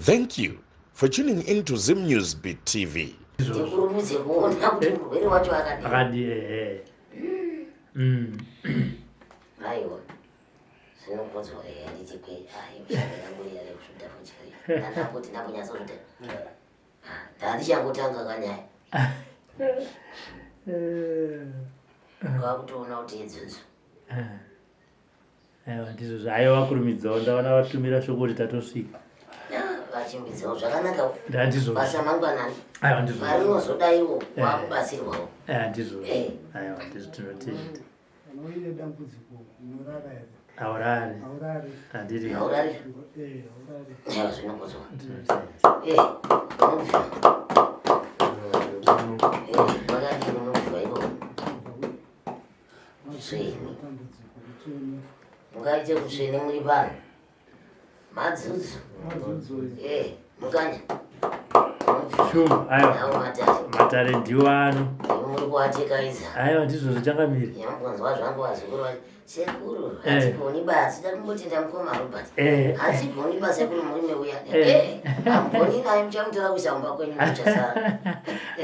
Thank you for tuning in to Zim News Beat TV. Ndizo zvayo vakurumidzawo ndavana vatumira shoko kuti tatosvika. Vachimbidzawo zvakanaka. Ndizvo. Basa mangwanani. Aiwa ndizvo. Vari unozodaiwo wakubatsirwawo. Ndizvo. Aiwa ndizvo tinotenda. Unoine dambudziko unorara here. Aurari. Aurari. Handiri. Aurari. Aurari. Zvinokudzwa. Tinotenda. Makati unobva ivo. Mukaite kutsvene muri pano. Madzudzu. Mukanya. Shumba. Aiwa matare. Matare ndiwo ano. Muri kuatekaiza. Aiwa ndizvo zvichangamira. Yamukonzwa zvangu vazukuru vati sekuru hatigoni basa takumboti ndamukoma Robert. Hatigoni basa kuri murume uya. Hamugoni naye muchamutora kuisa mumba kwenyu muchasara.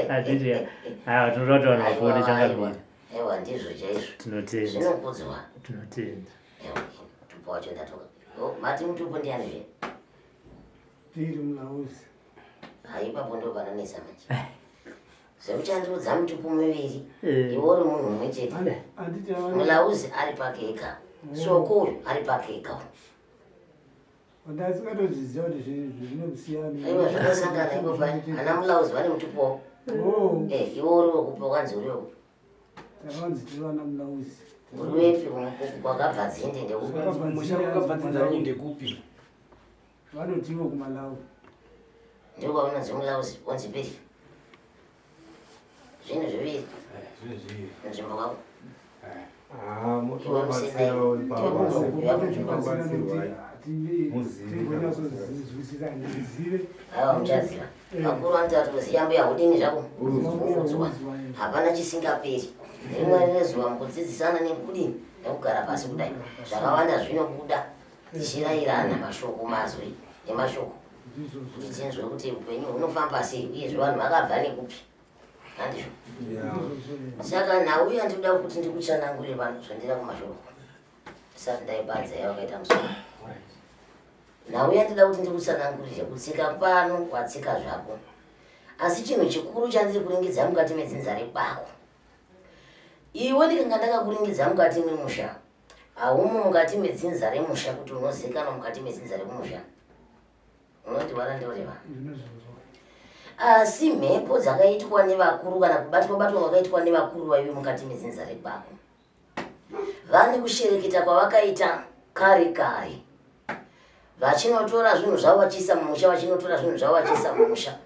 Handiri. Aiwa tinoda kuti vanhu vapone changamira. Aiwa ndizvo chaizvo. Tinotenda. Zvinokudzwa. Tinotenda. Tupo wacho ndatoka. Mati mutupo ndiani zve? Tiri mulauzi. Ipapo ndo panonesa manje. Sekuchandiudza mutupo miviri. Iwe uri munhu mumwe chete. Mulauzi ari pake ega. Sokoyo ari pake ega. Ndasikatozviziva kuti zvinokusiyana. Aiwa zvakasangana ipo pai. Ana mulauzi vane mutupo. Iwe uri wekupa wanzi uri wekupa. Takanzi tiri vana mulauzi. Uri wepi kwakabva dzinde ndekupi? Musha kwakabva dzinde ndekupi? Vanotiwo kumalawu. Ndiko kwaunonzi mulauzi wanzi peri. Zvinhu zviviri. Nzvimbo kwako. Muchaziva vakuru vanoti vatoziva mbuya kudini zvako unodzwa hapana chisingaperi. Rimwe rezuva mukudzidzisana nekudini nekugara pasi kudai zvakawanda zvinobuda tichirayirana mashoko mazwi nemashoko kuti tinzwe kuti upenyu hunofamba sei uyezve vanhu vakabva nekupi handizvo. Saka nhauya ndinoda kuti ndikutsanangurire vanhu zvandira kumashoko ndisati ndaibanza yavakaita musoro. Nhauya ndinoda kuti ndikutsanangurire kutsika pano watsika zvako, asi chinhu chikuru chandiri kuringidza mukati medzinza rekwako. Iwe ndikanga ndakakuringidza mukati memusha, haumo mukati medzinza remusha kuti unozikanwa mukati medzinza remusha. Unoti warandioreva. Asi mhepo dzakaitwa nevakuru kana kubatwa kwakaitwa nevakuru vaive mukati medzinza rekwako, vane kushereketa kwavakaita kare kare, vachinotora zvinhu zvavo vachiisa mumusha, vachinotora zvinhu zvavo vachiisa mumusha.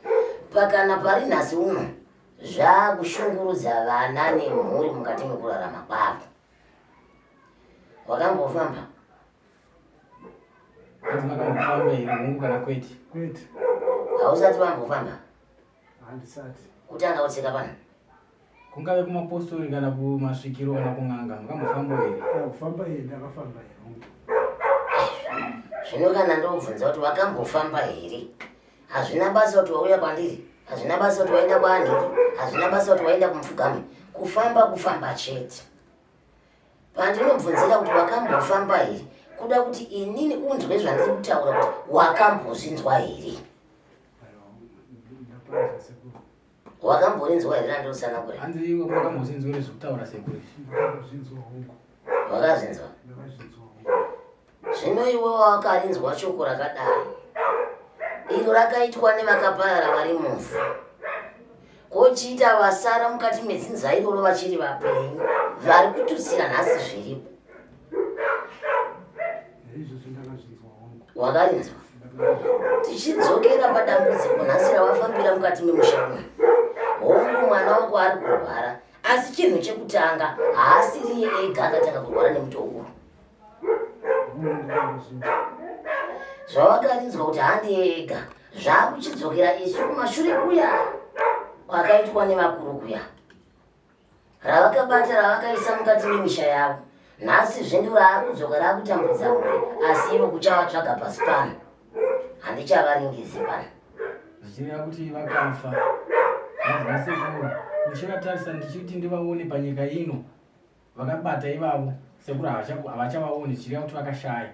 Pakana pari nhasi uno zvakushungurudza vana nemhuri mukati mekurarama kwavo. Wakambofamba? Ndakambofamba here mungu kana kwete? Kwete. Hausati wambofamba? Handisati. Kutanga utsika pano? Kungave kumapostori kana kumasvikiro kana kung'anga makambofamba here? Kufamba here ndakafamba here. Zvino kana ndobvunza kuti wakambofamba here, hazvina basa kuti wauya kwandiri, hazvina basa kuti waenda kwaanhiri, hazvina basa kuti waenda kumupfugami. Kufamba chete. Pandinobvunzira kuti wakambofamba here, kuda kuti inini unzwe zvandiri kutaura kuti wakambozvinzwa here. Wakamborinzwa here randotsanangura? Hanzi iwe wakambozvinzwa here zvekutaura sekuri? Wakazvinzwa? Zvino iwe wakarinzwa shoko rakadai, iro rakaitwa nevakaparara vari muvhu, kochiita vasara mukati medzinza iroro vachiri vapenyu, vari kututsira nhasi zviripo. Wakarinzwa? Tichidzokera padambudziko nhasi ravafambira mukati memusha uno. Hongu mwana wako ari kurwara, asi chinhu chekutanga haasiri ega akatanga kurwara nemutouro. Zvawakarinzwa kuti handiye ega, zvakuchidzokera isu kumashure kuya kwakaitwa nevakuru kuya, ravakabata ravakaisa mukati memisha yavo. Nhasi zvendo raakudzoka raakutambudza mhuri, asi ivo kuchavatsvaga pasi pano. handichavaringidzi pano. Zvichireva kuti vakafa. Nasekuru, uchivatarisa ndichiti ndivaone panyika ino. Vakabata ivavo sekuru havachavaoni zvichireva kuti vakashaya.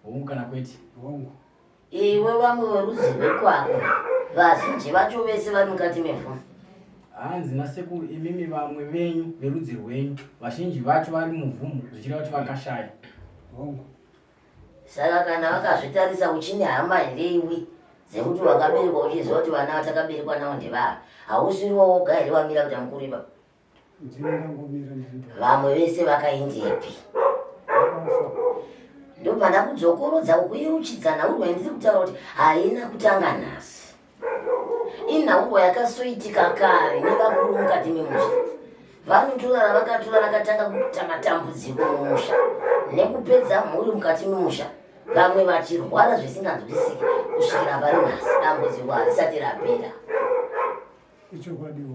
Hongu kana kwete? Hongu. Iwe vamwe verudzi rwekwako vazhinji vacho vese vari mukati mevhu. Hanzi nasekuru imimi vamwe venyu verudzi rwenyu vazhinji vacho vari muvhumu zvichireva kuti vakashaya. Hongu. Saka kana vakazvitarisa uchine hama here dzekuti wakaberekwa uchiziva kuti vana vatakaberekwa navo ndevava, hausiriwo woga here wamira kuti mukuru ipapo? Vamwe vese vakaindepi? Ndopanda kudzokorodza kuyeuchidzana urwa ndiri kutaura kuti haina kutanga nhasi. Inhauwa yakasoitika kare nevakuru mukati memusha. Vanotorara vakatorara vakatanga kuita matambudziko mumusha nekupedza mhuri mukati memusha. Vamwe vachirwara zvisinganzwisiki kusvikira vari nhasi dambudziko harisati rapera.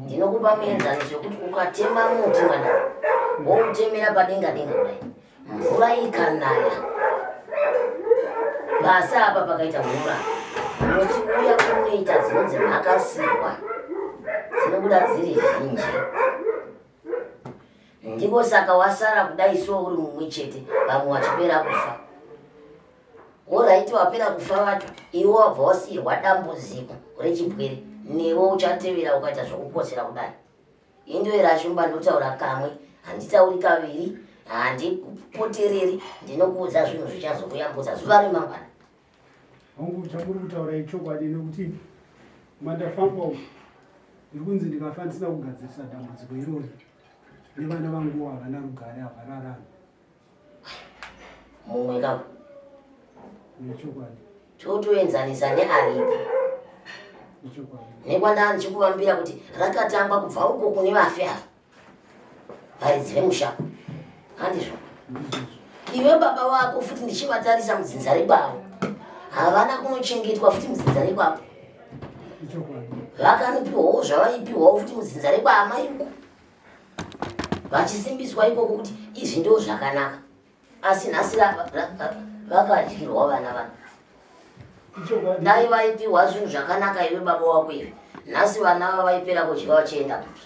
Ndinokupa muenzaniso yokuti ukatema muti mwana woutemera padenga denga kudai, mvura ikanaya basi apa pakaita mvura, muti uya kunoita dzinonzi mhakasirwa dzinobuda dziri zhinji. Ndipo saka wasara kudai so uri mumwe chete, vamwe vachipera kufa. Oraiti wapera kufa vacho, iwe wabva wasiyirwa dambudziko rechipwere, newe uchatevera ukaita zvokukotsera kudai. Indoera shumba ndotaura kamwe, handitauri kaviri, handikupotereri, ndinokuudza zvinhu zvichazokuyambudza zuva remangwana. Hongu chamuri kutaura ichokwadi nekuti mandafamba uku ndiri kunzi ndikafa ndisina kugadzirisa dambudziko iroro nevana vangu havana rugare havararama. Mumwe kavo Ichokwadi. totoenzanisa nearipo. Nekwandanga ndichikuvambira kuti rakatangwa kubva uko kune vafi ava varidzi vemushango, handizvo? Iwe baba wako futi ndichivatarisa mudzinza rekwavo havana kunochengetwa futi mudzinza rekwavo. Vakanopiwawo zvavaipiwawo futi mudzinza rekwaamai uko, vachisimbiswa ikoko kuti izvi ndo zvakanaka, asi nhasi vakadyirwa vana vano. Dai vaipiwa zvinhu zvakanaka iwe baba wako ivi, nhasi vana vavaipera kudya vachienda kupi?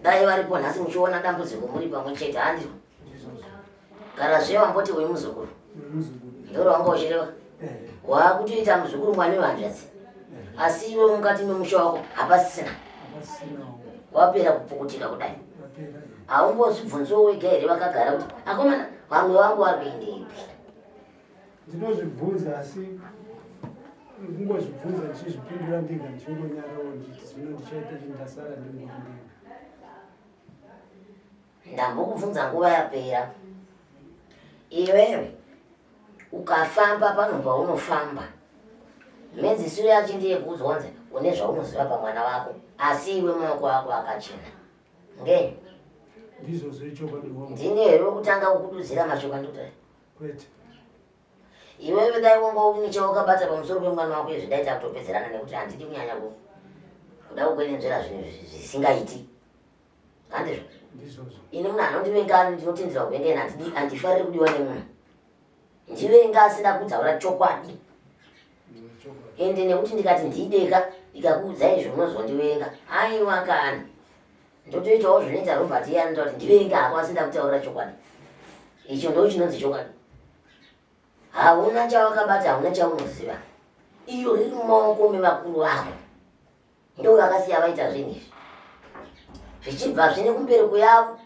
Dai varipo nhasi muchiona dambudziko muri pamwe chete, handizvo? Kana zve wamboti uyu muzukuru ndoro wanga uchireva waakutoita muzukuru mwani vanzvadzi, asi iwe mukati memusha wako hapasisina, wapera kupukutika kudai. Haumbozvibvunziwo wega here vakagara kuti akomana vamwe vangu vari kuendepi? Ndinozvibvunza asi kungozvibvunza ndichizvipindura ndega ndichingonyarawo nditi zvino ndichaita chindasara ndingondenga. Ndambokubvunza nguva yapera. Iwewe ukafamba pano paunofamba, mhedziso yacho ndeyekuudzwa une zvaunoziva pamwana wako, asi iwe maoko ako akachena. Ngei? Ndizvozvo ichokwadi hongu. Ndine here wekutanga kukududzira mashoko andodai? Kwete. Iwewe dai wanga une chawakabata pamusoro pemwana wako izvi daita kutopedzerana nekuti handidi kunyanya kuda kukwenenzvera zvinhu zvisingaiti, handizvo? Ndizvozvo. Ini munhu anondivenga ndinotendera kuvengena, handifariri kudiwa nemunhu. Ndivenga asina kudzaura chokwadi. Ende nekuti ndikati ndideka ndikakuudza izvo unozondivenga, aiwa kana ndotoitawo zvinoita Robert iye anoita kuti ndivenga hako asina kutaura chokwadi. Icho ndo chinonzi chokwadi. Hauna chawakabata, hauna chaunoziva. Iyo riri mumaoko mevakuru vako, ndo vakasiya vaita zvinhu izvi. Zvichibva zvine kumbereko yavo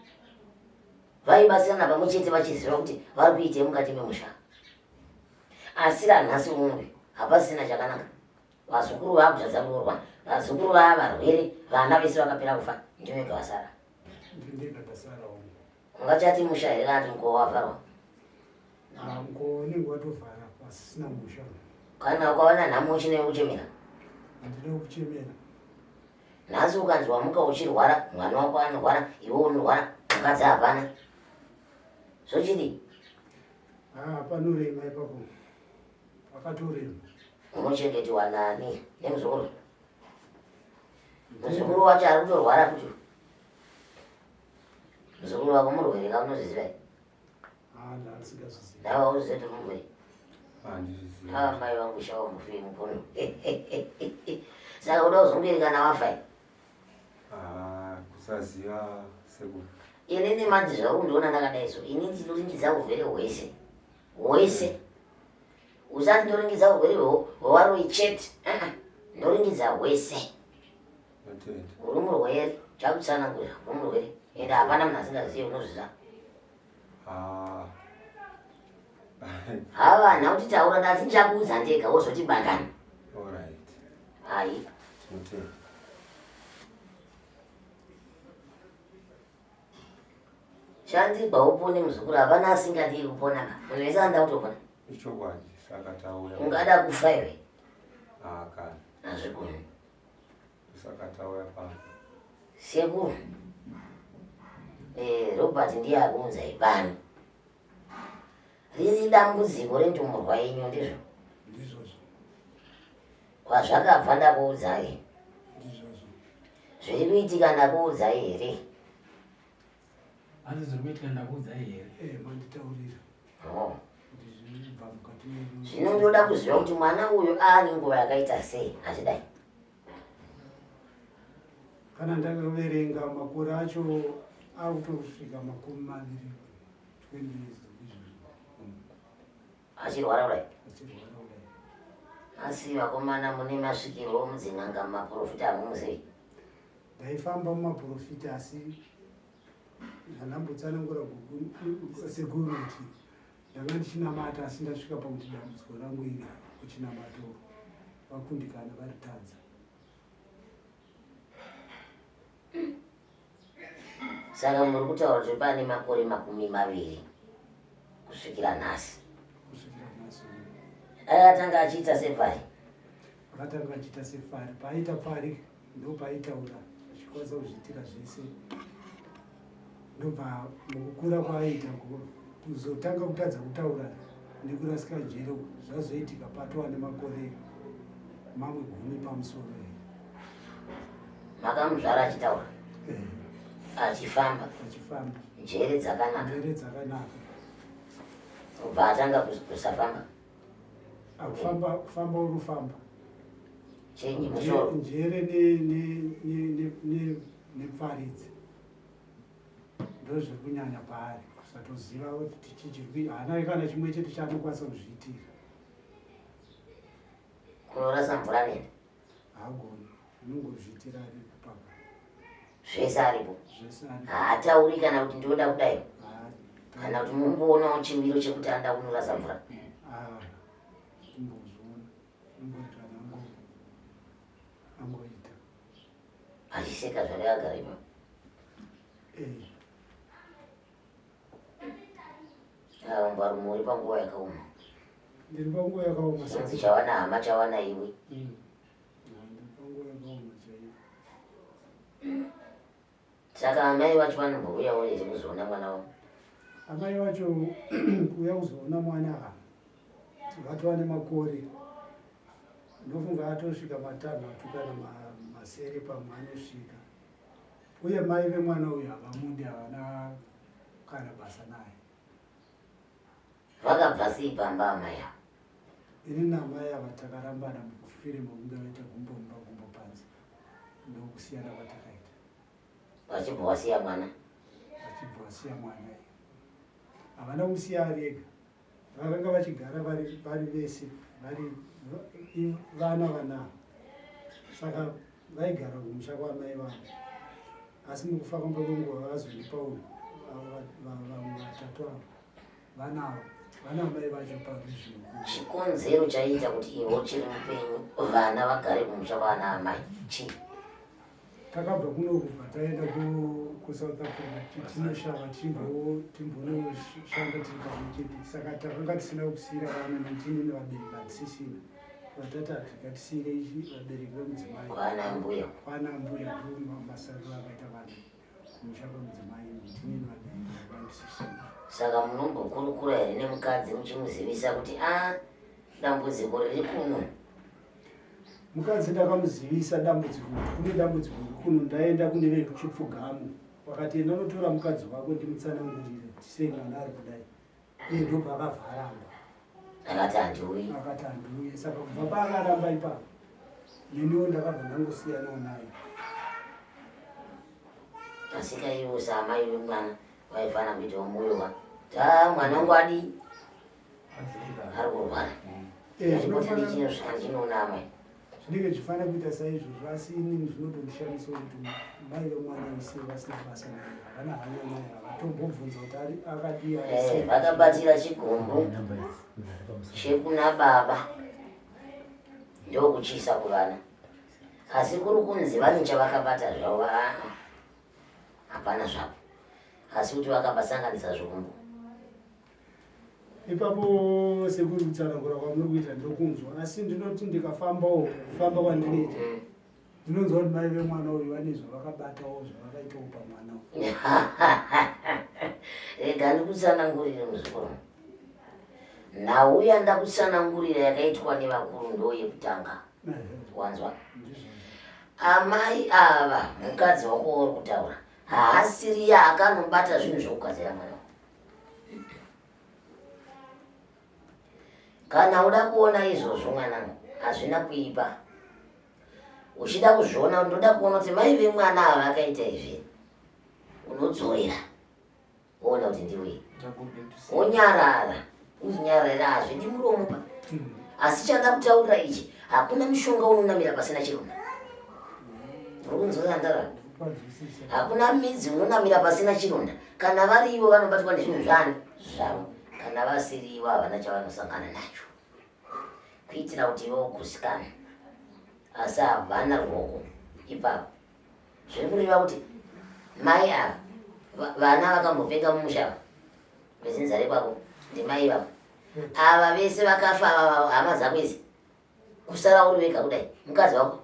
vaibasirana pamwe chete vachiziva kuti vari kuitei mukati memusha. Asi ranhasi unowe hapasina chakanaka. Vazukuru vakudzadzamurwa, vazukuru vava varwere, vana vese vakapera kufa, ndivega vasara. Ndindega ndasara hongu. Ungachati musha here kana kuti mukova wavharwa? Mukova unenge watovhara pasisina musha. Kana ukaona nhamo uchine kuchemera? Handina kuchemera. Nhasi ukanzi wamuka uchirwara, mwana wako anorwara, iwe unorwara, mukadzi hapana, zvochidii? Panorema ipapo. Pakatorema. Unochengetiwa nani nemuzukuru? Muzukuru wacho ari kutorwara futi. Muzukuru wako murwere ka unozviziva here? Ndasingazvizivi. Daiwa uzive kuti murwere. mai wangu shawa mufi mkono. Saka uda uzungirika na wafai. Kusaziva seku. Inini manje zvauri ndiona ndakadaiso. Inini ndinoringidza urwere hwese. Usati ndoringidza urwere hwewaro chete. Ndoringidza hwese. Uri murwere. Chakutsanangura uri murwere. Ende hapana munhu asingazivi unozviziva. Hava na kuti taura ndati ndichakuudza ndega wozoti bangana. Alright. Hai. Shandigwa upone muzukuru hapana asingadi kupona ka. Munhu wese anoda kutopona. Ichokwadi saka taura. Ungada kufa iwe. Kana. Hazvigoni. Saka taura pa. Sekuru. Robert ndiye akuunza ibani. Riri dambudziko rendumurwa yenyu ndizvo? Ndizvozvo. Kwazvakabva ndakuudzai. Ndizvozvo. Zviri kuitika ndakuudzai here? Asi zviri kuitika ndakuudzai here? Manditaurira. Ndizvibva mukati medu. Zvino ndoda kuziva kuti mwana uyu aane nguva yakaita sei achidai. Kana ndakaverenga makore acho akutosvika 20 years. Achirwara kudai? Asi vakomana mune masvikiro mudzin'anga mumaprofita hamumuzivi? Ndaifamba mumaprofita asi ndandambotsanangura security. Ndanga ndichinamata asi ndasvika pakuti dambudziko rangu iri kuchinamato vakundikana vari Tanzania. Saka muri kutaura kuti pane makore 20 kusvikira nhasi. Akatanga achiita sefari. Akatanga achiita sefari. Paaita pari ndopaitaura achikwanisa kuzviitira zvese. Ndobva mukukura kwaaita kuzotanga kutadza kutaura nekurasika njere zvazoitika patova nemakore mamwe 10 pamusoro. Makamuzvara achitaura? Achifamba? Achifamba. Njere dzakanaka? Njere dzakanaka. Ubva atanga kusafamba? Kufamba urufamba. Chenyi musoro? Njere nepfaridzi. Ndozviri kunyanya paari. Kusatoziva kuti tichichirwi haana kana chimwe chete chaanokwanisa kuzviitira. Kunorasa mvura nene? Hagoni. Unongozviitira ari papa. Zvese aripo? Zvese aripo. Haatauri kana kuti ndoda kudai? Kana kuti mumboonawo chimiro chekuti anda kunorasa mvura? Kumbozviona. Kumbozviona angoita. Achiseka zvake agara ipa? Ngwari muri panguva yakaoma? Ndiri panguva yakaoma. Sinzi chawana hama chawana iwe? Ndiri panguva yakaoma chaiyo. Saka amai vacho vanombouyawo here kuzoona mwana wavo? Amai vacho kuuya kuzoona mwana vatova nemakore. Ndofunga atosvika 5 kana masere pamwe anosvika. Uye mai vemwana uyu havamudi, havana kana basa naye. Vakabva sei pamba amai avo? Ini namai ava takarambana mukufire mokunge vaita gumbomba gumbo panze. Ndokusiyana kwatakaita. Vachibva vasiya mwana? Vachibva vasiya mwana. Havana kumusiya ari ega. Vakanga vachigara vari vese, vari vana vanavo. Saka vaigara kumusha kwamai vavo. Asi mukufa kwenguva vazondipa uyu vamwe vatatu avo vanavo. Vana mai vacho paruzhinji. Chikonzero chaita kuti ivo chiri mupenyu vana vagare kumusha kwana amai chii? Takabva kuno kubva taenda kuSouth Africa tinoshava timbonoshanda tiri pamwechete. Saka takanga tisina kusiyira vana notini nevabereki hatisisina. Vatata tikatisiyire ichi vabereki vemudzimai. Kwana mbuya? Kwana mbuya ndomasariro akaita vana kumusha kwemudzimai notini nevabereki vatisisina. Saka munombokurukura here nemukadzi muchimuzivisa kuti dambudziko riri kuno? Mukadzi ndakamuzivisa dambudziko, kune dambudziko kuno. Ndaenda kune vechipfugamu, vakati enda unotora mukadzi wako ndimutsanangurire sei mwana ari kudai. Iye ndobva akavharamba. akati handiuyi. akati handiuyi. Saka kubva paakaramba ipapo neniwo ndakabva ndangosiyanawo naye. Asika iwo samai vemwana vaifana kuita mumwoyo mwana wangu adi ari kurwara. Ndinoona mai zvinenge zvifanira kuita saizvozvo, asi inini zvinotondishamisa kuti mai vemwana ise vasina basa naye, havana hanya naye, havatombobvunza kuti akadii. vakabatira chigumbu chekuna baba ndokuchisa kuvana, asi kuri kunzi vane chavakabata zvavo hapana zvapo, asi kuti vakabasanganisa zvikumbu. Ipapo sekuri kutsanangura kwamuri kuita ndokunzwa, asi ndinoti ndikafambawo kufamba kwandinoita ndinonzwa kuti mai vemwana uyu vane zvavakabatawo zvavakaitawo pamwana uyu. Rega ndikutsanangurire muzvikoro. Nhau yandakutsanangurira yakaitwa nevakuru ndo yekutanga. Wanzwa? Amai ava mukadzi wako uri kutaura haasiri yaakanobata zvinhu zvokugadzira mwana. Kana uda kuona izvozvo mwanangu hazvina kuipa. Uchida kuzviona ndoda kuona kuti mai vemwana ava vakaita izvi, unodzorera woona kuti ndiwe wonyarara. Uzinyarara hazvidi muromo ba, asi chanda kutaurira ichi hakuna mishonga unonamira pasina chironda. Ukunzwa ndara, hakuna midzi unonamira pasina chironda. Kana varivo vanobatwa nezvinhu zvavo, kana vasirivo havana chavanosangana nacho, kuitira kuti vokusikana, asi havana ruoko. Ipapo zviri kureva kuti mai ava vana vakambopenga mumusha vezinzare kwako ndimai vavo ava vese vakafa hama dzako idzi, kusara uri wega kudai mukadzi wako.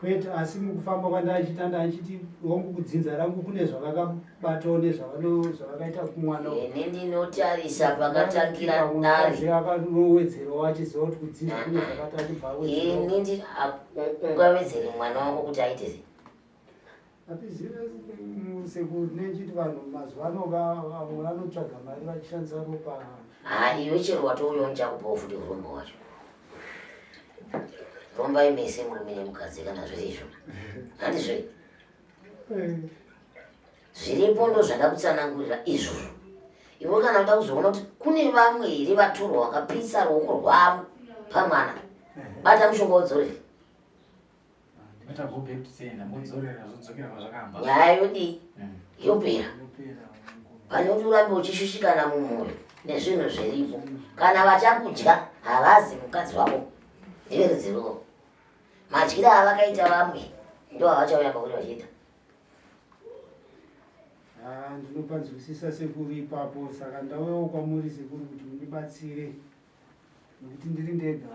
Kwete, asi mukufamba kwandachita ndachiti hongu kudzinza rangu kune zvavakabatawo nezvavakaita kumwana. Ine ndinotarisa pakatangira dare akanowedzerawo achiziva kuti kudzinza kune zvakatati bvawe. Ini ungawedzere mwana wako kuti aite sei? Sekuri nechiti vanhu mazuva ano vanotsvaga mari vachishandisa ropa. Iwe chero watouya nichakupawo futi urombo wacho. Rombai mese murume nemukadzi kana zviri izvo. Handizvo zviripo ndo zvandakutsanangurira izvozvo. Iwe kana uda kuzoona kuti kune vamwe here vatorwa vakapisa ruoko rwavo pamwana, bata mushonga wodzorere. Nyaya yodii yopera. Pane kuti urambe uchishushikana mumwoyo nezvinhu zviripo. Kana vachakudya havazi mukadzi wako ndiverudzi ruo. Madyira avakaita vamwe ndo havachauya pauri vachiita. Ndinopanzwisisa sekuri ipapo, saka ndauyawo kwamuri sekuri kuti mundibatsire nokuti ndiri ndega.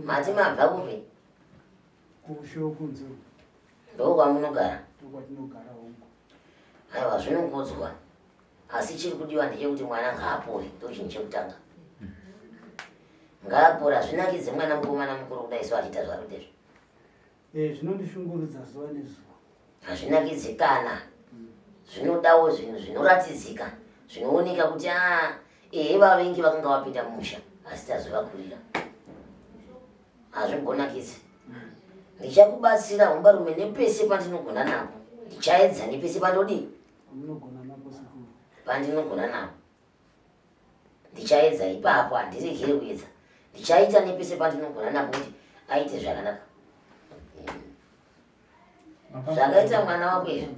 Mati mabva kupi? Kusho kunze. Ndo kwamunogara? Ndo kwatinogara hongu. Aiwa zvinokudzwa, asi chiri kudiwa ndechekuti mwana ngaapore, ndo chinhu chekutanga. Ngaapore, hazvinakidze mwana mukomana mukuru kudai so achiita zvarudezvo. Zvinondishungurudza zuva nezuva. Hazvinakidze kana zvinodawo zvinhu zvinoratidzika, zvinooneka kuti vavengi vakanga vapinda mumusha asi tazovakurira. Hazvimbonakidze. Ndichakubatsira umbarume nepese pandinogona napo. Ndichaedza nepese pandodii? Pandinogona napo. Ndichaedza ipapo, handiregere kuedza. Ndichaita nepese pandinogona napo kuti aite zvakanaka. Zvakaita mwana wako izvo,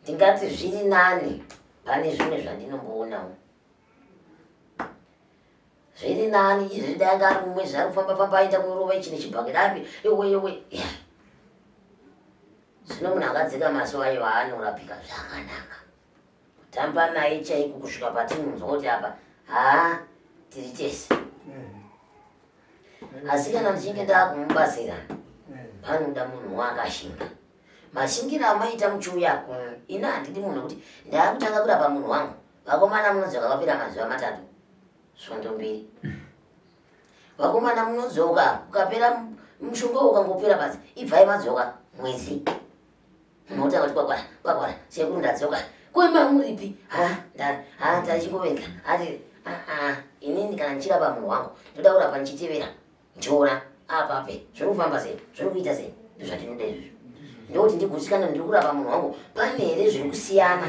ndingati zviri nani pane zvimwe zvandinomboonao. Zviri nani izvi danga ari mumwe zvari kufamba-famba aenda kunorova ichi nechibhaketi api ewe. Zvino munhu akadzika mazuva ayo aanorapika zvakanaka. Kutamba naye chaiko kusvika patinonzwa kuti apa tiri tese. Asi kana ndichinge ndakumubatsira panoda munhu wakashinga. Mashingira amaita muchiuya ina handidi munhu kuti ndakutanga kurapa munhu wangu vakomana munodzoka kwapera mazuva 3 svondo 2. Vakomana munodzoka ukapera mushonga ukangopera basi ibvai madzoka mwedzi. Munhu utaura kuti kwakwara sekuru ndadzoka kwema muripi tachingovenga ati inini kana ndichirapa munhu wangu ndoda kurapa ndichitevera ndichiona apape zviri kufamba sei zviri kuita sei ndozvatinoda izvozvo ndokuti ndigutsikana ndiri kurapa munhu wangu pane here zviri kusiyana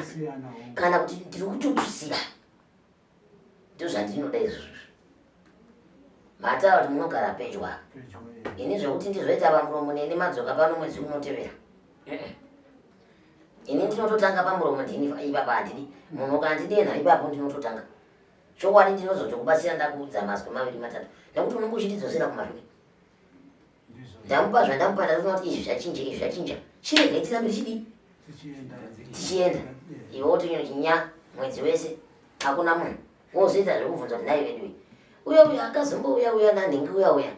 kana kuti ndiri kutotusira ndozvandinoda izvozvo mataura kuti munogara pedyo ini zvokuti ndizoita pamuromo neni madzoka pano mwedzi unotevera ini ndinototanga pamuromo ndini ipapa handidi munhu ukandidenha ipapo ndinototanga chokwadi ndinozotokubatsira ndakuudza mazwi 2-3 nekuti unenge uchididzosera kumashure ndamupa zvandamupa ndatona kuti izvi zvachinja chirega tirambiri chidi tichienda iwe wotonyochinya mwedzi wese hakuna munhu wozoita zvekubvunza kuti nai vedu uya akazombouya nanhingi uya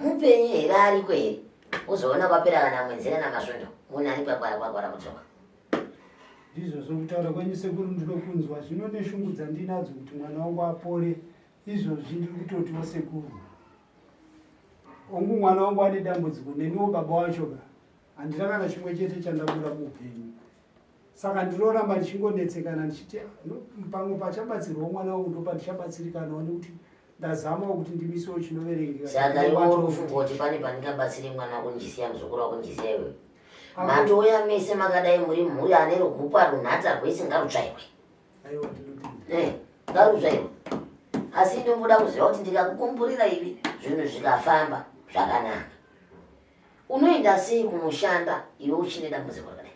mupenyu here ariko here uzoona kwapera kana mwedzi kana masvondo unani kwakwara kutsoka ndizvo zvokutaura kwenyu sekuru ndinokunzwa zvino neshungu dzandinadzo kuti mwana wangu apore izvozvi ndiri kutotiwo sekuru ongu mwana wangu ane dambudziko neniwo baba wachoga handina kana chimwe chete chandabura muupenyu saka ndinoramba ndichingonetsekana ndichiti pamwe pachabatsirwawo mwana wangu ndopa ndichabatsirikanawo nekuti ndazamawo kuti ndimisewo chinoverengeka saka iwo uri kufunga kuti pane pandingabatsire mwana wako ndisiya muzukuru wako ndisiya iwe matoya mese makadai muri mhuri ane rugupa runhata rwese ngarutsvairwe ngarutsvairwe asi ndomboda kuziva kuti ndikakukumburira ivi zvinhu zvikafamba zvakanaka unoenda sei kunoshanda iwe uchine dambudziko rakadai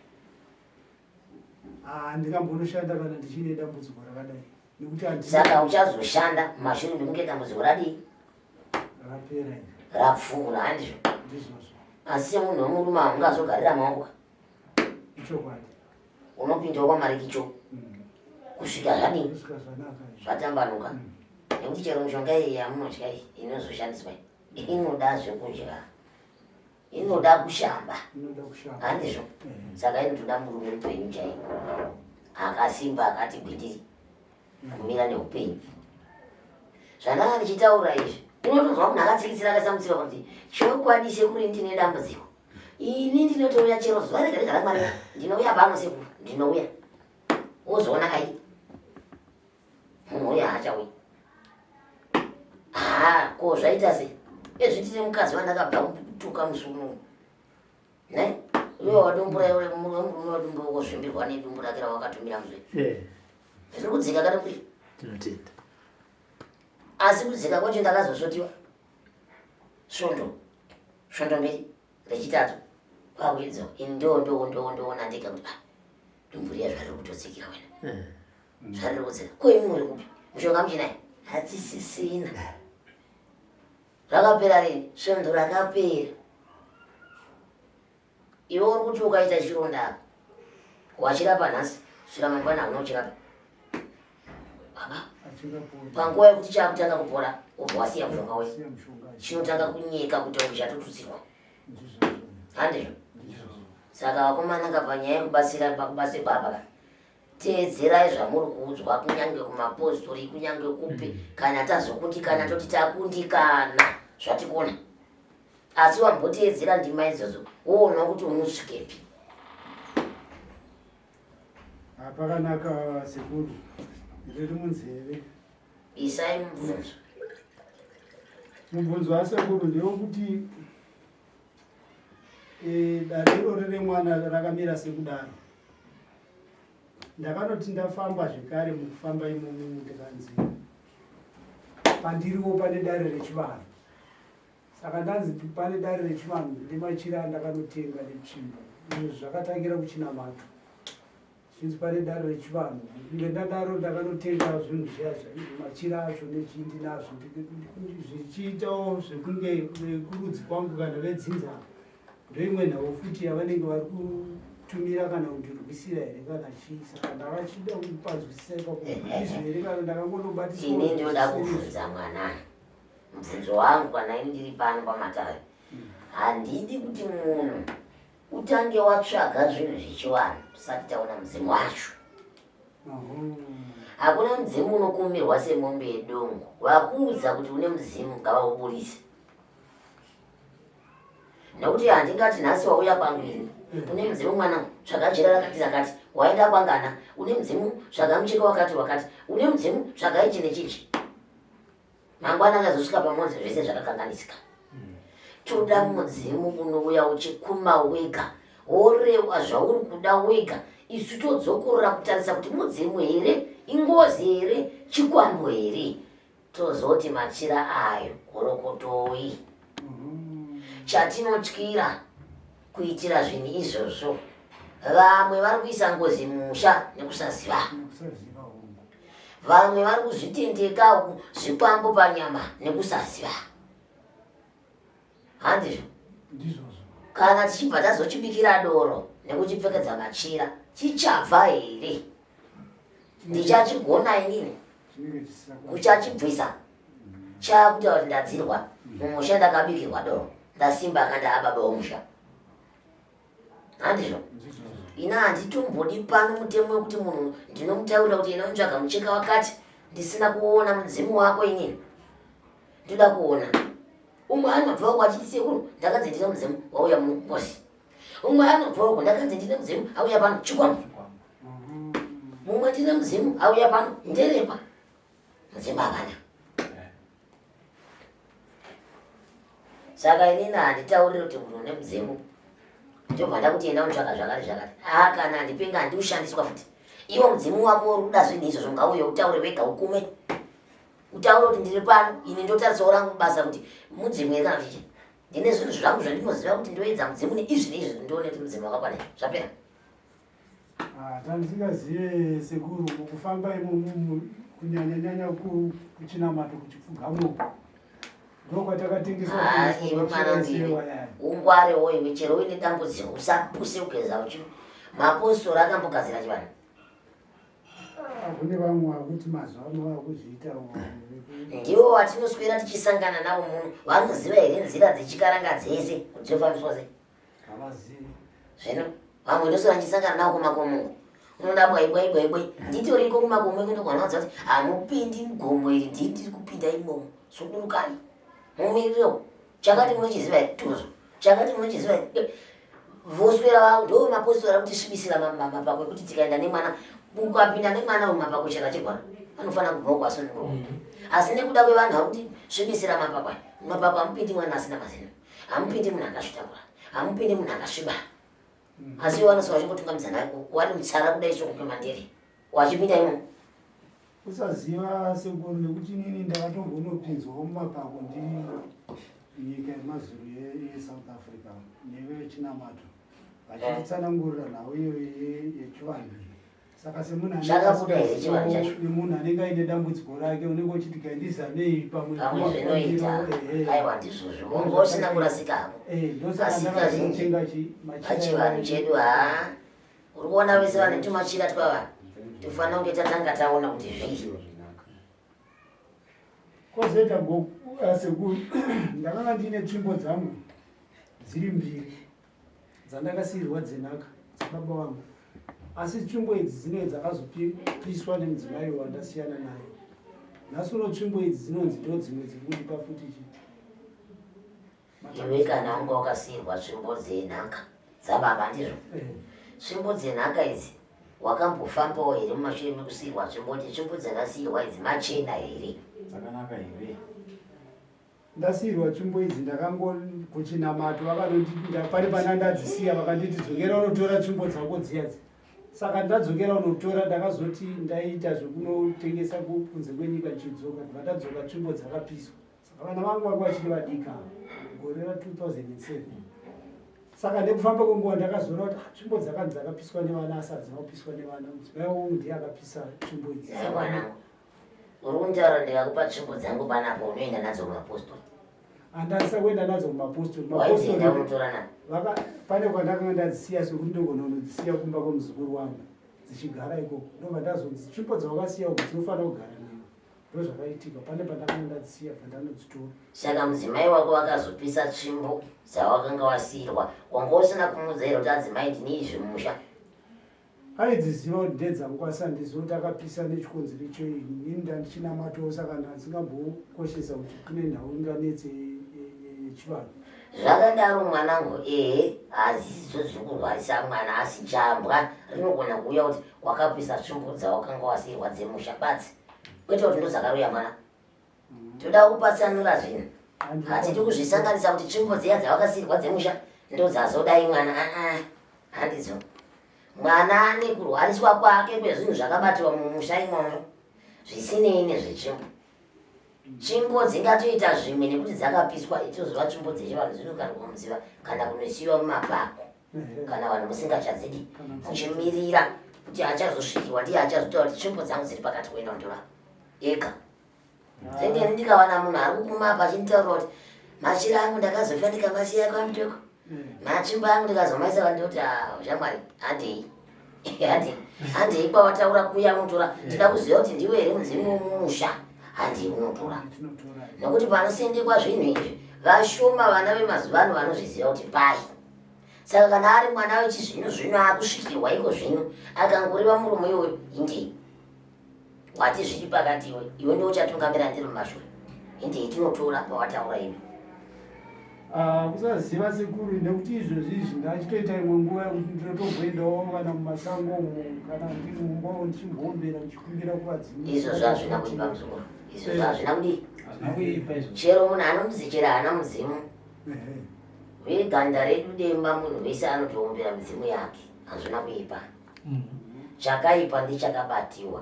ndingambonoshanda kana ndichine dambudziko rakadai nekuti saka uchazoshanda mumashure mekunge dambudziko radii rapera rapfuura handizvo ndizvozvo asi semunhu wemurume haungazogarira maoko ichokwadi unopindawo kwamarikicho kusvika zvadii kusvika zvanaka zvatambanuka nekuti chero mishonga iyi yamunodya iyi inozoshandiswa inoda zvekudya inoda kushamba inoda kushamba handizvo saka inotoda murume mupenyu chaivo akasimba akati gwindiri kumira neupenyu zvandanga ndichitaura izvi unotozwa munhu akatsikitsira akasamutsira kuti chokwadi sekuru ndine dambudziko ini ndinotouya chero zuva rega rega ramwari ndinouya pano sekuru ndinouya wozoona kai munhu uya haachauyi ko zvaita sei ezvitire mukadzi wandakabva kutuka musunu ne uye wadumbura iwe murume wadumbura wozvimbirwa nedumbu rake rawakatumira muzve zviri kudzika kare muri tinotenda asi kudzika kwacho ndakazosvotiwa svondo mberi rechitatu pakuedza ini ndoona ndega kuti dumbu riya zvariri kutotsikira wena zvariri kudzika koimi muri kupi mushonga muchinayi hatisisina rakapera rini svondo rakapera iwe uri kuti ukaita chironda wachirapa nhasi svira mangwana haunochirapa panguva yekuti chakutanga kupora ubva wasiya mushonga we chinotanga kunyeka kuti uchatotutsirwa handizvo saka vakomananga panyaya yekubatsira pakubasa baba teedzerai zvamuri kuudzwa kunyange kumapostori kunyange kupi kana tazokundikana toti takundikana zvatikona asi wamboteedzera ndima idzodzo woona kuti unosvikepi pakanaka sekuru riri munzeve isai mubvunzo mubvunzo wasekuru ndewekuti dariro riri mwana rakamira sekudaro ndakanoti ndafamba zvekare mukufamba imomo ndikanzi pandiriwo pane dare rechivanhu saka ndanzi pane dare rechivanhu ndemachira ndakanotenga netsvimbo izvo zvakatangira kuchinamato chinzi pane dare rechivanhu ndendadaro ndakanotenga zvinhu zviya machira acho nechindi nazvo zvichiitawo zvekunge kurudzi kwangu kana vedzinza ndoimwe nhau futi yavanenge vari kutumira kana kundirwisira here kana chii saka ndakachida kupazwisisa ipapo izvo here kana ndakangonobatisa ini ndoda kubvunza mwana mubvunzo wangu kana ini ndiri pano pamatare handidi kuti munhu utange watsvaga zvinhu zvechivanhu usati taona mudzimu wacho hakuna mudzimu unokumirwa semombe yedongo vakuudza kuti une mudzimu ngavaubudise nekuti handingati nhasi wauya kwangu ini une mudzimu mwana zvakajera rakati rakati waenda kwangana une mudzimu zvakamucheka wakati une mudzimu zvakaichi nechichi mangwana akazosvika pamodzi zvese zvakakanganisika toda mudzimu unouya uchikuma wega worewa zvauri kuda wega isu todzokorora kutarisa kuti mudzimu here ingozi here chikwambo here tozoti machira ayo gorokotoi chatinotyira kuitira zvinhu izvozvo vamwe vari kuisa ngozi mumusha nekusaziva vamwe vari kuzvitendeka zvikwambo panyama nekusaziva handizvo kana tichibva tazochibikira doro nekuchipfekedza machira chichabva here ndichachigona inini kuchachibvisa chakuita kuti ndadzirwa mumusha ndakabikirwa doro ndasimba akanda baba womusha handizvo ina handitombodi pano mutemo wekuti munhu ndinomutaurira kuti ina unotsvaga mucheka wakati ndisina kuona mudzimu wako inini ndoda kuona umwe anobva uko achiti sekuru ndakanzi ndine mudzimu wauya mungozi umwe anobva uko ndakanzi ndine mudzimu auya pano chikwambo mumwe ndine mudzimu auya pano nderepa mudzimu hapana saka inini handitauriri kuti munhu une mudzimu ndobvanda kuti enda unotsvaga zvakati kana ndipinga handiushandiswa futi iwo mudzimu wako uruda zvinhu izvozvo ngauye utaure wega ukume utaure kuti ndiri pano ini ndotarisawo rangu basa kuti mudzimu here kana chichi ndine zvinhu zvangu zvandinoziva kuti ndoedza mudzimu neizvi neizvi ndione kuti mudzimu wakakwana zvapera tandisingazive sekuru kufamba imomo kunyanyanyanya kuchinamato kuchipfugamwo ndokwatakatengeswa ungware woiwe chero uine dambudziko usapuse kugeza uchi mapostori akambogadzira chivanhu kune vamwe vakuti mazuva ano vakuzviita ndiwo watinoswera tichisangana navo muno vanoziva here nzira dzechikaranga dzese kuti dzofambiswa sei havazivi zvino vamwe ndosora nchisangana navo kumakomo unoda bwaibwaibwaibwai nditoriko kumakomo ekundogwanadza kuti hamupindi mugomo iri ndiri kupinda imomo sudurukani mumiriro chakati munochiziva tuzo chakati munochiziva voswera vavo ndo mapostora kuti svibisira mapako ekuti tikaenda nemwana ukapinda nemwana mumapako chaka chegwana anofanira kubva kwasunuro asi nekuda kwevanhu vakuti svibisira mapako hamupindi mwana asina mazino hamupindi munhu akazvitakura hamupindi munhu akasviba asi iwo vanosa vachingotungamidza naye wari mutsara kudai soko kwemandere wachipinda imomo usaziva sekuru nekuti inini ndakatombonopinzwawo mumapako nyika yemazulu yeSouth Africa nevechinamato vachitsanangurira nhau iyo yechivanhu saka semunhu anenge aine dambudziko rake unenge uchiti kaindizanei pamweaiwa ndizvozvo unge usina kurasikako asi kazhinji pachivanhu chedu uri kuona vese vane tumachira twavanhu tofanira kunge tatanga taona kuti zvii kozoita sekuru ndakanga ndine tsvimbo dzangu dziri mbiri dzandakasiyirwa dzenhaka dzababa vangu asi tsvimbo idzi dzinenge dzakazopiswa nemudzimai wandasiyana naye nhasi uno tsvimbo idzi dzinonzi ndo dzimwe dzirikundipa futi iwe kana unge wakasiyirwa tsvimbo dzenhaka dzababa ndizvo tsvimbo dzenhaka idzi wakambofambawo here mumashure mekusiyirwa tsvimbo kuti tsvimbo dzakasiyirwa idzi machena here dzakanaka here ndasiyirwa tsvimbo idzi ndakangokuchinamato vakanondipinda pane pana ndadzisiya vakanditi dzokera unotora tsvimbo dzako dziyadzi saka ndadzokera unotora ndakazoti ndaita zvekunotengesa kunze kwenyika chidzoka ndadzoka tsvimbo dzakapiswa saka vana vangu vanga vachiri vadika gore ra2007 saka ndekufamba kwenguva ndakazoona kuti tsvimbo dzakanzi dzakapiswa nevana asi hadzina kupiswa nevana mudzimai wangu ndiye akapisa tsvimbo idzi uri kuntaura ndikakupa tsvimbo dzangu panapo unoenda nadzo kumapostori handasisa kuenda nadzo kumapostori pane kwandakanga ndadzisiya sekuti ndogona kunodzisiya kumba kwemuzukuru wangu dzichigara ikoko ndobva ndazonzi tsvimbo dzawakasiya uku dzinofanira kugara newe ndo zvakaitika pane pandakanga ndadzisiya pandanodzitora saka mudzimai wako wakazopisa tsvimbo dzawakanga wasiyirwa wanga usina kumuudzaira kuti adzimai ndine izvi mumusha aidziziva kuti ndedzangu asi handizoti akapisa nechikonzero cheini ini ndandichina matoo saka ndandisingambokoshesa kuti kune nhau inganetse yechivanhu Zvakadaro mwanangu hazisidzo zvekurwarisa mwana asi chambwa rinogona kuuya kuti wakapisa tsvimbo dzawakanga wasiyirwa dzemusha badzi kwete kuti ndozakaruya mwana toda kupatsanura zvinhu hatidi kuzvisanganisa kuti tsvimbo dziya dzawakasiyirwa dzemusha ndodzazodai mwana handidzo mwana ane kurwariswa kwake kwezvinhu zvakabatwa mumusha imomo zvisinei nezvetsvimbo tsvimbo dzingatoita zvimwe nekuti dzakapiswa itozova tsvimbo dzechivanhu dzinogarwa mudziva kana kunosiyiwa mumapako kana vanhu musingachadzidi muchimirira kuti achazosvikirwa ndiye achazotaura kuti tsvimbo dzangu dziri pakati kuenda kundora ega senge ndikawana munhu ari kukumapa achinditaura kuti machira angu ndakazofa ndikamasiya kwamutoko matsvimbo angu ndikazomaisa vandoti shamwari handei handei kwawataura kuya unotora tida kuziva kuti ndiwe here mudzimu mumusha handei unotora nokuti panosendekwa zvinhu izvi vashoma vana vemazuva ano vanozviziva kuti pai saka kana ari mwana wechizvino zvino akusvikirwa iko zvino akangoriva murume iwoyo indei wati zviri pakati iwe ndouchatungamira ndiri mumashure indei tinotora pawataura ivi kusaziva sekuru nekuti izvozvi izvi ndachitoita imwe nguva yekuti ndinotomboendawo kana mumasango kana ndiri mumbawo ndichimbombera ndichikumbira kuvadzimu izvozvo hazvina kuipa muzukuru izvozvo hazvina kudii chero munhu anomuzichera hana mudzimu veganda redu demba munhu wese anotoombera midzimu yake hazvina kuipa chakaipa ndichakabatiwa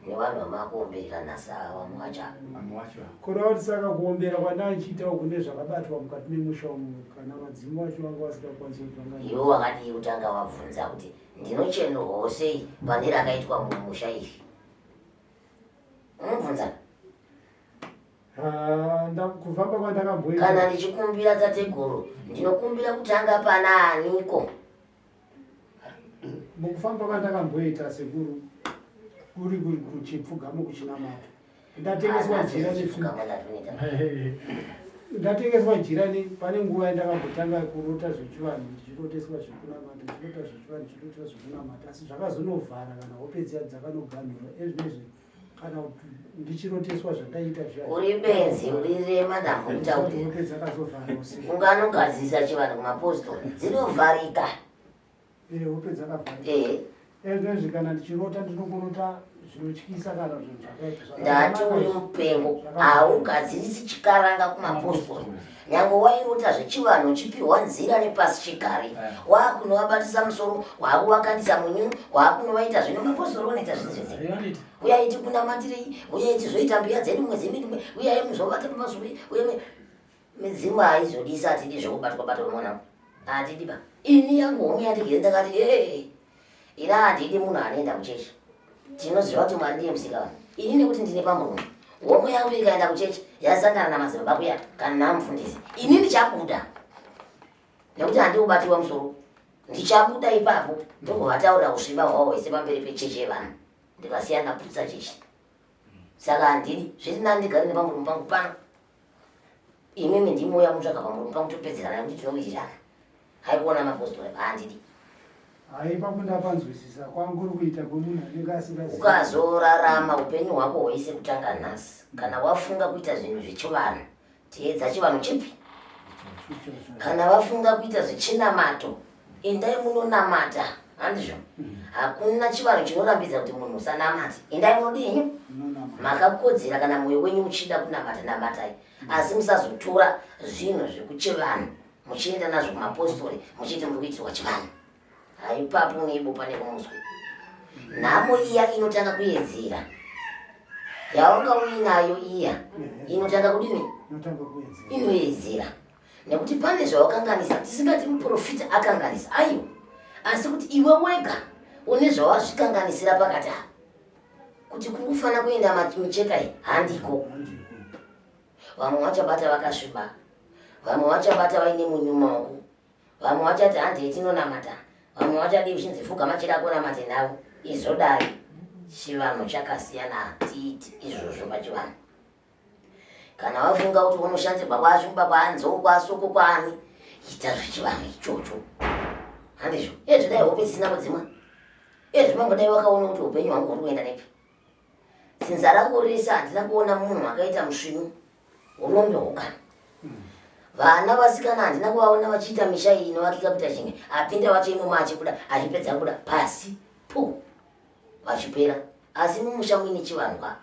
nevanhu vamakuomberera nhasa vamwe vacho kureva kuti saka kuombera kwandachiitawo kune zvakabatwa mukati memusha umu kana madzimu vacho vanga vasingakwanisi kutanga iwo wakadii kutanga wabvunza kuti ndinochenurwawo sei pane rakaitwa mumusha izvi unobvunza kufamba kwandakamboita kana ndichikumbira tateguru ndinokumbira kutanga pana aniko mukufamba kwandakamboita sekuru kuri kuchipfugamo kuchinamata ndatengeswa jirani pane nguva yandakambotanga kurota zvechivanhu ndichiroteswa zvekunamata ndichirota zvechivanhu ndichiroteswa zvekunamata asi zvakazonovhara kana hope dziya dzakanoganhura ezvinezvi kana ndichiroteswa zvandaita uri benzi urirema ndamboita kuti hope dzakazovhara usiku unganogadzisa chivanhu kumapostori dzinovharika hope dzakavharika ezvezvi kana ndichirota ndinokurota zvinotyisa kana zvinhu zvakaita ndati uri mupengo haugadzirisi chikaranga kumapostori nyange wairota zvechivanhu uchipiwa nzira nepasi chigare waakunovabatisa musoro waakuvakandisa munyu waakunovaita zvino mapostori unoita zvisi zvese uyai tikunamatirei uyai tizoita mbiya dzedu mwedzi mimwe uyai muzovata pamasuvi uye midzimu haizodisa atidi zvekubatwa-batwa mwanangu hatidiba ini yangu homwe yandigere ndakati ira handidi munhu anoenda kuchechi tinoziva kuti mwari ndiye musikavanhu ini nekuti ndine pamurume homwe yangu ikaenda kuchechi yasangana namazibaba kuya kana namufundisi ini ndichabuda nekuti handikubatiwa musoro ndichabuda ipapo ndokuvataurira kusviba hwavo hwese pamberi pechechi yevanhu ndikasiya naputsa chechi saka handidi zviri nani ndigare nepamurume pangu pano imimi ndimoya mutsvaga pamurume pangu topedzerana nekuti tinowirirana haikuona mapostori handidi haipa kundapanzwisisa kwanguri kuita kwemunhu anenge asingazivi ukazorarama upenyu hwako hwese kutanga nhasi kana wafunga kuita zvinhu zvechivanhu teedza chivanhu chipi kana wafunga kuita zvechinamato endai munonamata handizvo hakuna chivanhu chinorambidza kuti munhu usanamati endai munodinyu makakodzera kana mwoyo wenyu uchida kunamata namatai asi musazotora zvinhu zvekuchivanhu muchienda nazvo kumapostori muchiti muri kuitirwa chivanhu haipapo uneibopa nekumuswe nhamo iya inotanga kuedzera yaunga uinayo iya inotanga kudini inoedzera nekuti pane zvawakanganisa tisingati muprofita akanganisa aiwa asi kuti iwe wega une zvawazvikanganisira pakati apa kuti kuri kufana kuenda micheka iyi handiko vamwe vachabata vakasviba vamwe vachabata vaine munyu maoko vamwe vachati handei tinonamata vamwe vachadi uchinzi fuga machida kunamate navo izvodai chivanhu chakasiyana tiiti izvozvo pachivanhu kana wafunga kuti unoshandirwa kwasviba kwanzou kwasoko kwani ita zvechivanhu ichocho handizvo ezvidai hope dzisina kudzimwa ezvimangodai wakaona kuti upenyu hwangu huri kuenda nepi sinza rako rese handina kuona munhu akaita musvinu unondohukana vana vasikana handina kuvaona vachiita misha iyi inovakika kuita chinge apinda vachiinoma achibuda achipedza kuda pasi pu vachipera. Asi mumusha muine chivanwa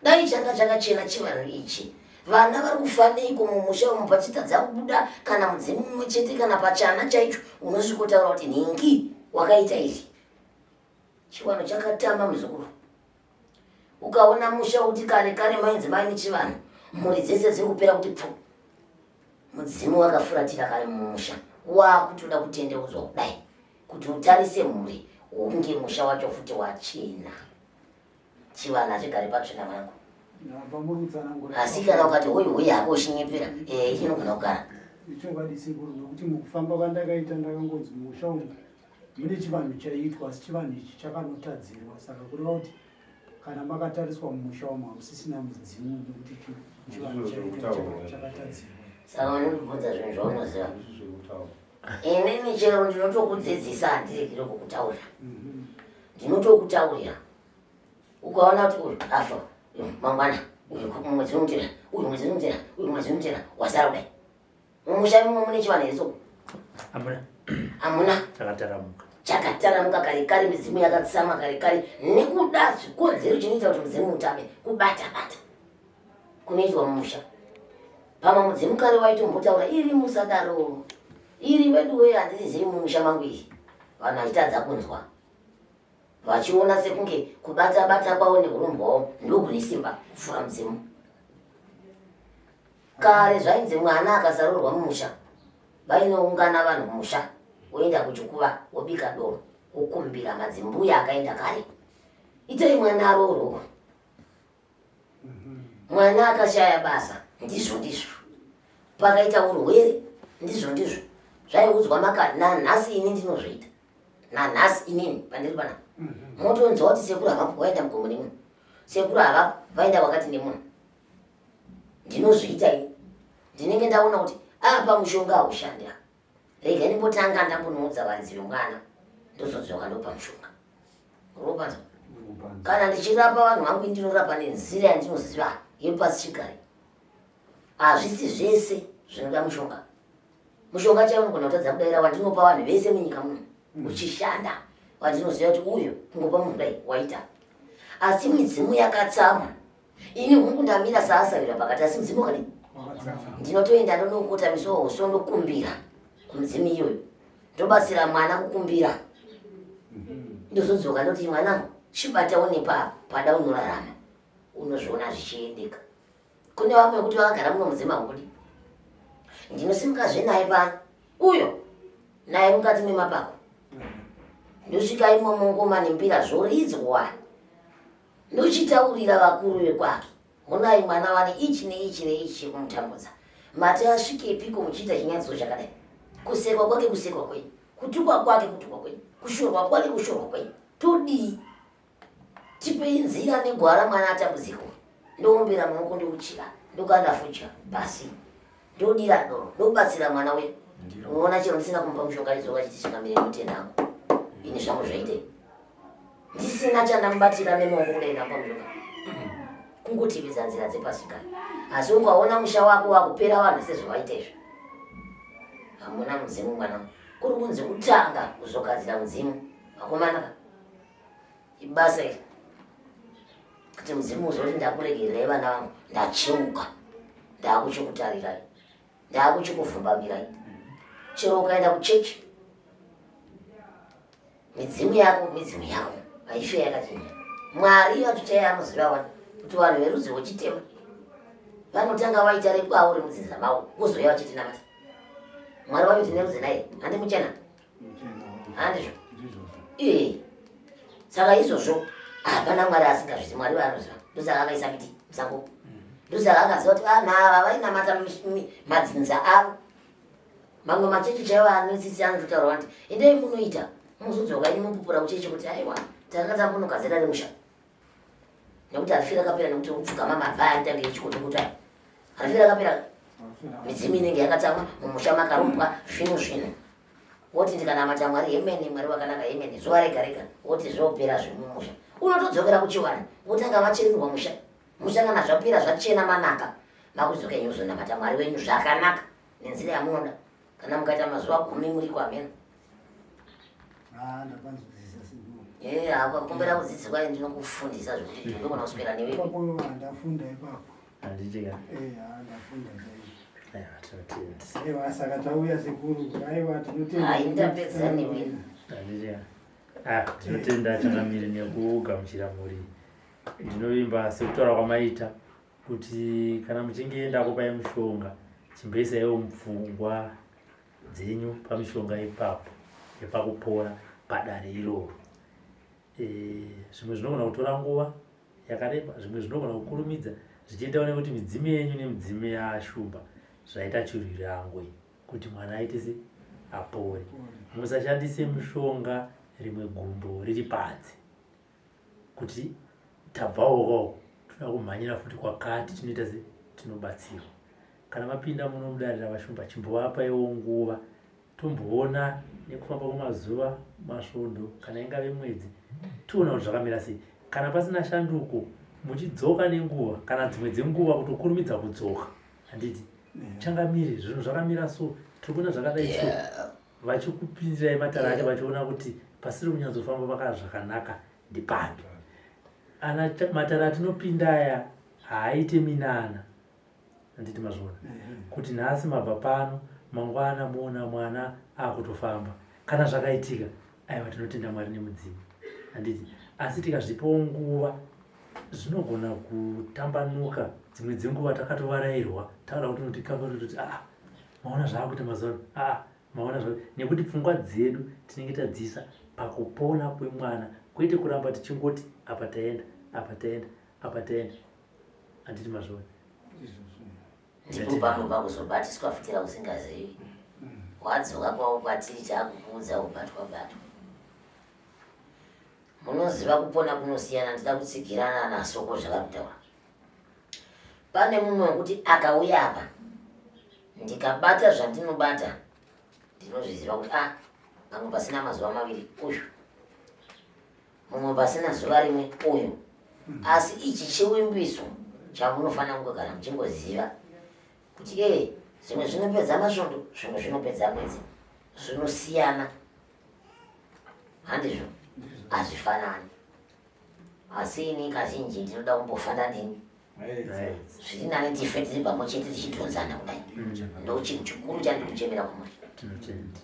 dai changa chakachena chivanhu ichi vana vari kufaneiko mumusha umu pachitadza kubuda kana mudzimu mumwe chete kana pachana chaicho unosvikotaura kuti nhingi wakaita izvi. Chivanhu chakatama muzukuru. Ukaona musha kuti kare kare mainzi maine chivanhu mhuri dzese dziri kupera kuti pfu mudzimu wakafuratira kare mumusha wakutoda kutendeudzwa kudai kuti utarise mhuri unge musha wacho futi wachena. Chivanhu achigare patsvina mwangu. Asi kana ukati hoyi hako ushinyepera chinogona kugara ichokwadi sikuru nokuti mukufamba kwandakaita ndakangonzi musha umu mune chivanhu chaitwa asi chivanhu ichi chakanotadzirwa saka kureva kuti kana makatariswa mumusha umu hamusisina mudzimu nokuti chivanhu chaitwa chakatadzirwa. saka unondibvunza zvinhu zvaunoziva. Inini chero ndinotokudzidzisa handiregere kukutaura ndinotokutaurira ukaona kuti uyu afa mangwana uyu mwedzi unomutera uyu mwedzi unomutera uyu mwedzi unomutera wasara kudai mumusha mumwe mune chivanhu irisoko hamuna chakataramuka kare kare midzimu yakatsama kare kare nekuda zvikonzero chinoita kuti mudzimu utame kubata bata kunoitwa mumusha. Pamwe mudzimu kare waitombotaura iri musadaro iri wedu weye handirizivi mumusha mangu iyi vanhu vachitadza kunzwa vachiona sekunge kubata bata kwavo neurombo hwavo ndokune simba kupfuura mudzimu. Kare zvainzi mwana akasarurwa mumusha vainoungana vanhu mumusha woenda kuchikuva wobika doro wokumbira madzimbuya akaenda kare itai mwana aroro mwana akashaya basa ndizvo pakaita urwere ndizvo zvaiudzwa makani nanhasi ini ndinozviita nanhasi inini pandiri pana motonzwa kuti sekuru havapo vaenda mugombo nemunhu sekuru havapo vaenda wakati nemunhu ndinozviita ini ndinenge ndaona kuti apa mushonga haushandi apa rega ndimbotanga ndambonoudza varidzi vemwana ndozodzoka ndopa mushonga uropanza. Kana ndichirapa vanhu vangu ndinorapa nenzira yandinoziva yepasi chigare hazvisi zvese zvinoda mushonga. Mushonga chaiwo unogona kutadza kudaira wandinopa vanhu vese munyika muno uchishanda wandinoziva kuti uyu kungopa munhu dai waita. Asi midzimu yakatsama ini hungu ndamira saasavira pakati asi mudzimu kadi ndinotoenda ndonokota misowa uso ndokumbira kumudzimu iyoyo ndobatsira mwana kukumbira ndozodzoka ndoti mwanangu chibatawo nepada unorarama unozviona zvichiendeka. Kune vamwe vekuti vakagara muno mudzima hudi ndinosimukazve naye pano uyo naye mukati memapako ndosvika imomo ngoma nembira zvoridzwa ndochitaurira vakuru vekwake honai mwana wane ichi neichi neichi chekumutambudza mati asvikepiko muchiita chinyadziso chakadai kusekwa kwake kusekwa kwenyu kutukwa kwake kutukwa kwenyu kushorwa kwake kushorwa kwenyu todii tipei nzira negwara mwana atambudziko ndoombera maoko ndouchira ndokandafucha basi ndodira doro ndobatsira mwana wedu. Unoona chero ndisina kumupa mushonga izoka chiti chingamire mutendangu ini zvangu zvaite ndisina chandamubatira nemaoko kudai ndapa mushonga kungotividza nzira dzepasi kare. Asi ukaona musha wako wakupera vanhu sezvawaita izvo hamuna mudzimu mwanangu kuri kunzi kutanga kuzogadzira mudzimu vakomana ibasa iri kuti mudzimu uzoti ndakuregererai vana vangu ndacheuka ndakuchikutarirai ndakuchikuvhumbamirai. Chero ukaenda kuchechi midzimu yako haife yakachinja. Mwari vatuchai anoziva wani kuti vanhu verudzi rwechitema vanotanga vaita rebwawo remudzinza mavo vozoya vachitinamata. Mwari vacho tine rudzi naye handi muchena handizvo saka izvozvo hapana mwari asingazvisi. Mwari vaanoziva ndosaka akaisa miti musango ndosaka akaziva kuti vanhu ava vainamata madzinza avo. Mamwe machechi chaivo anotsitsi anototaura kuti endai munoita muzodzoka ini mupupura kuchechi kuti aiwa takatanga munogadzira remusha nekuti harifira kapera nekuti kupfugama mavhaya nditange yechikotokutai harifira kapera midzimu inenge yakatsamwa mumusha makarumbwa zvino woti ndikanamata mwari hemene mwari wakanaka hemene zuva rega rega woti zvopera zvemumusha unotodzokera kuchiwana wotanga vacherirwa musha kana zvapera zvachena manaka makudzoka nyuzo namata mwari wenyu zvakanaka nenzira yamunoda kana mukaita mazuva 10 muri kwamena ndakanzwisisa sekuru akakumbira kudzidziswa ndinokufundisa zvokuti ndinogona kuswera newe ipapo ndafunda ipapo handijeka ndafunda tinotenda aiwa saka tauya sekuru aiwa tinotenda ndapedza newe handijeka tinotenda Changamire nekugamuchira muri. Ndinovimba sekutaura kwamaita kuti kana muchinge enda kupai mushonga chimboisaiwo mupfungwa dzenyu pamishonga ipapo yepakupora padare iroro. Zvimwe zvinogona kutora nguva yakareba, zvimwe zvinogona kukurumidza zvichiendawo nekuti midzimu yenyu nemidzimu yashuba zvaita chirwirangwe kuti mwana aitese apore. Musashandise mushonga rimwe gumbo riri panze kuti tabvawo toda kumhanyira futi kwakati tinoita se tinobatsirwa. Kana mapinda munomudarira vashumba chimbovapaiwo nguva tomboona nekufamba kwemazuva masvondo kana ingave mwedzi tiona kuti zvakamira sei. Kana pasina shanduko muchidzoka nenguva kana dzimwe dzenguva kutokurumidza kudzoka. Handiti Changamire zvinhu zvakamira so tirikuona zvakadai so vachikupindirai matarate vachiona kuti pasiri kunyatsofamba pakara zvakanaka ndipando. Ana matara atinopinda aya haaite minana. Handiti mazvona kuti nhasi mabva pano mangwana muona mwana akutofamba kana zvakaitika aiwa tinotenda Mwari nemudzimu. Handiti asi tikazvipawo nguva zvinogona kutambanuka. Dzimwe dzenguva takatovarairwa takada kuti notikakatoti maona zvaakuita mazuva maona nekuti pfungwa dzedu tinenge tadziisa pakupona kwemwana kwete kuramba tichingoti apa taenda apa taenda apa taenda. Handiti mazvona ndipo panopa kuzobatiswa futira usingazivi wadzoka kwavo kwatiri chakukuudza ubatwa-batwa. Munoziva kupona kunosiyana. Ndida kutsigirana nasoko zvakakutaura. Pane mumwe wekuti akauya apa ndikabata zvandinobata ndinozviziva kuti pamwe pasina mazuva 2 uyu mumwe pasina zuva rimwe uyu. Asi ichi chiwimbiso chamunofanira kungogara muchingoziva kuti zvimwe zvinopedza masvondo zvimwe zvinopedza mwedzi zvinosiyana. Handizvo hazvifanani. Asi ini kazhinji ndinoda kumbofanda ndini zviri nani tife tiri pamwe chete tichidhonzana kudai ndo chinhu chikuru chandiri kuchemera kwamuri. tinotenda.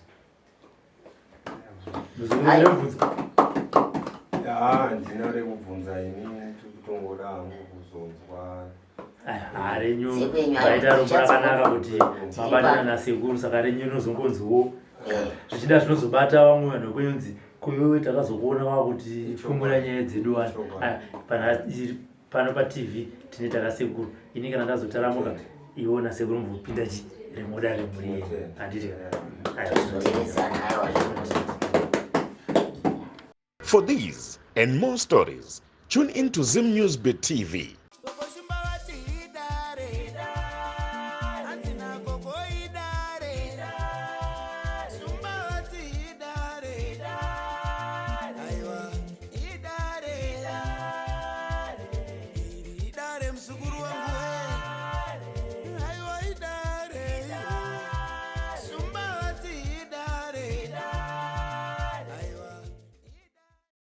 Ndina rekubvunza ini tikutongoda hangu kuzonzwa renyu vaita rombo rakanaka kuti mabatana nasekuru saka renyu inozongonziwo zvichida zvinozobata vamwe vanhu kwenzi kuiwewe takazokuona wakuti fungura nyaya dzedu pano paTV tine takasekuru ini kana ndazotaramuka iwona sekuru mbopinda remoda remuri. Handiti For these and more stories, tune in to Zim News Bit TV